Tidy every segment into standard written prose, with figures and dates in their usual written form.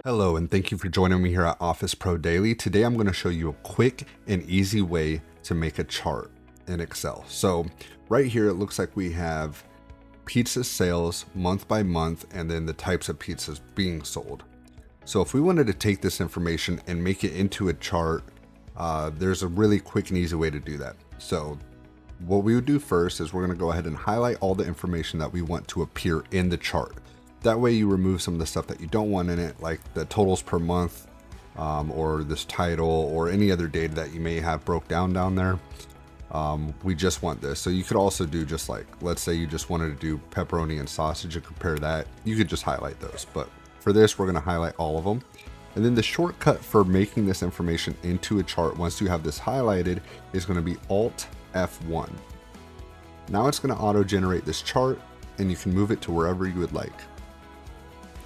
Hello, and thank you for joining me here at Office Pro Daily. Today I'm going to show you a quick and easy way to make a chart in Excel. So right here, it looks like we have pizza sales month by month, and then the types of pizzas being sold. So if we wanted to take this information and make it into a chart, there's a really quick and easy way to do that. So what we would do first is we're going to go ahead and highlight all the information that we want to appear in the chart. That way you remove some of the stuff that you don't want in it, like the totals per month, or this title, or any other data that you may have broke down there. We just want this. So you could also do just like, let's say you just wanted to do pepperoni and sausage and compare that. You could just highlight those. But for this, we're going to highlight all of them. And then the shortcut for making this information into a chart, once you have this highlighted, is going to be Alt F1. Now it's going to auto generate this chart, and you can move it to wherever you would like.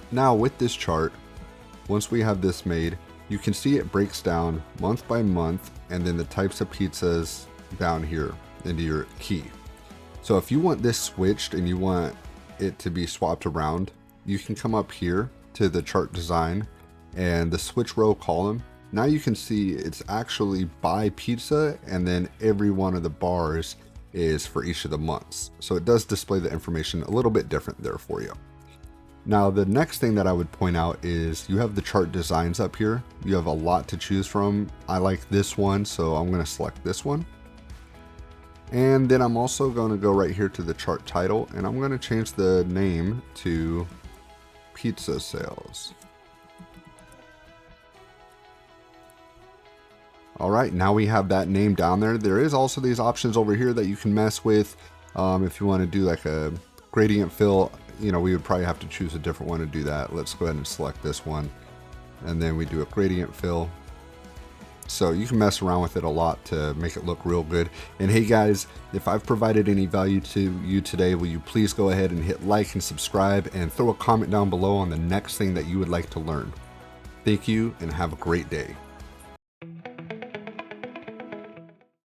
Now with this chart, once we have this made, you can see it breaks down month by month, and then the types of pizzas down here into your key. So if you want this switched and you want it to be swapped around, you can come up here to the chart design and the switch row column. Now you can see it's actually by pizza, and then every one of the bars is for each of the months. So it does display the information a little bit different there for you. Now, the next thing that I would point out is you have the chart designs up here. You have a lot to choose from. I like this one, so I'm going to select this one. And then I'm also going to go right here to the chart title, and I'm going to change the name to Pizza Sales. All right, now we have that name down there. There is also these options over here that you can mess with. If you want to do like a gradient fill, we would probably have to choose a different one to do that. Let's go ahead and select this one, and then we do a gradient fill. So you can mess around with it a lot to make it look real good. And hey guys, if I've provided any value to you today, will you please go ahead and hit like and subscribe, and throw a comment down below on the next thing that you would like to learn. Thank you, and have a great day.